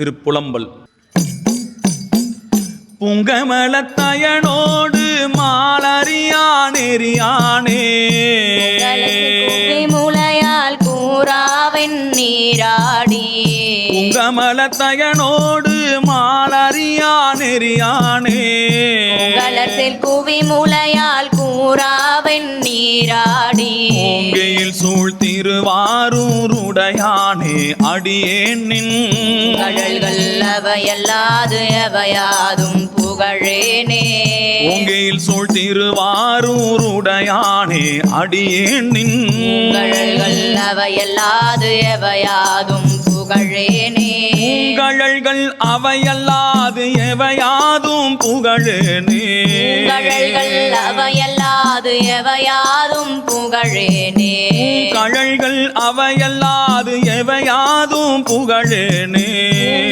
திருப்புலம்பல். புங்கமலத்தயனோடு மாலறியா நெறியானே முளையால் கூறாவென் நீராடி புங்கமலத்தயனோடு மாலறியா நெறியானே கலர்செல் குவி முளையால் கூறாவென் நீராடி ஓங்கையில் சூழ் திருவாரூருடையானே அடியேனின் கடல்கள் அவையல்லாது எவையாதும் புகழேனே ஓங்கையில் சூழ் திருவாரூருடையானே அடியேனின் கடல்கள் அவையல்லாது எவையாதும் புகழேனே கழல்கள் அவையல்லாது எவையாதும் புகழேனே கழல்கள் அவையல்லாது எவையாதும் புகழேனே கழல்கள் அவையல்லாது எவையாதும் புகழேனே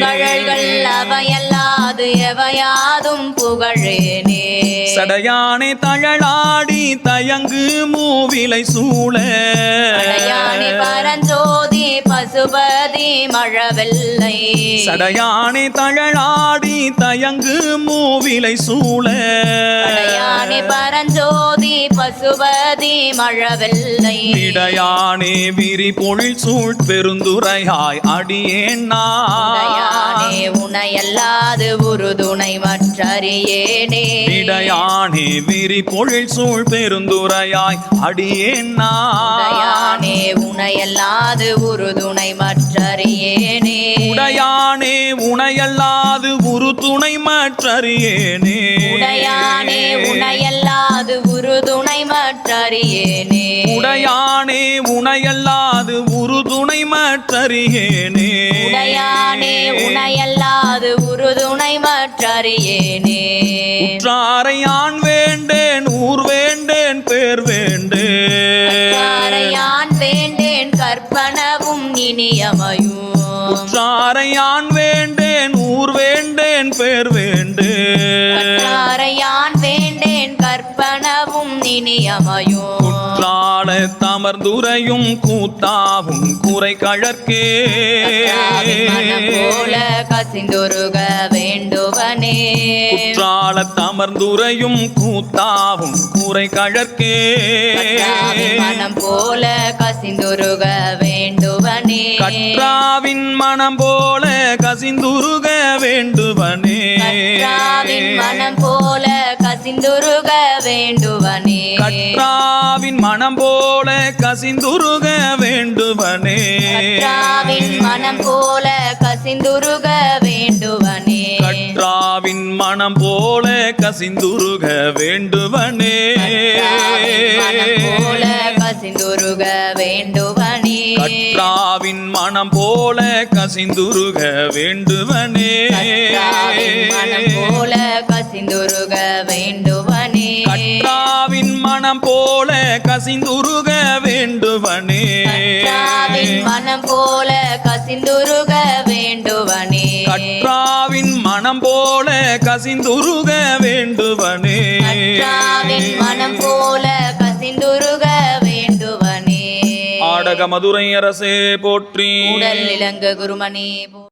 கழல்கள் அவையல்லாது எவையாதும் புகழேனே சடையானே தழலாடி தயங்கு மூவிலை சூழ சடையானே பரஞ்சோதி பசுபதி மழவெல்லை சடையானே தழலாடி தயங்கு மூவிலை சூழ சடையானே பரஞ்சோதி பசுபதி மழவெல்லை இடையானே விரி பொழில் சூழ் பெருந்துரையாய் அடியேன் உடையானே உனையல்லாது உறுதுணை மற்றறியேனே இடையானே விரி பொழில் சூழ் பெருந்துரையாய் அடியேன் உடையானே உனையல்லாது உறுதுணை மற்றறியேனே உடையானே உனையல்லாது உறுதுணை மற்றறியேனே உடையானே உனையல்லாது உறுதுணை மற்றறியேனே உடையானே உனையல்லாது உறுதுணை மற்றறியேனே உடையானே உனையல்லாது உறுதுணை மற்றறியேனே உற்றாரை யான் வேண்டேன் ஊர் வேண்டேன் பேர் வேண்டேன் யான் வேண்டேன் கற்பனவும் இனியமையும் உற்றாரை யான் வேண்டேன் ஊர் வேண்டேன் பேர் வேண்டேன் யான் வேண்டேன் கற்பனவும் இனியமையும் குற்றால தமர்ந்துரையும் கூத்தாவும் குறை கழற்கே போல கசிந்துருக வேண்டுவனே குற்றால தமர்ந்துரையும் கூத்தாவும் குறை கழற்கே மனம் போல கசிந்துருக வேண்டுவனே கற்றாவின் மனம் போல கசிந்துருக வேண்டுவனே மனம் போல கசிந்துருக வேண்டுவனே கற்றாவின் மனம் போல கசிந்துருக வேண்டுவனே மனம் போல கசிந்துருக வேண்டுவனே கற்றாவின் மனம் போல கசிந்துருக வேண்டுவனே போல கசிந்துருக வேண்டுவனே கற்றாவின் மனம் போல கசிந்துருக வேண்டுவனே மனம் போல கசிந்துருக வேண்டுவனே கற்றாவின் மனம் போல கசிந்துருக வேண்டுவனே மனம் போல கசிந்துருக வேண்டுவனே கற்றாவின் மனம் போல கசிந்துருக வேண்டுவனே மனம் போல கசிந்துருக வேண்டுவனே ஆடக மதுரை அரசே போற்றி உடல் இலங்க குருமணி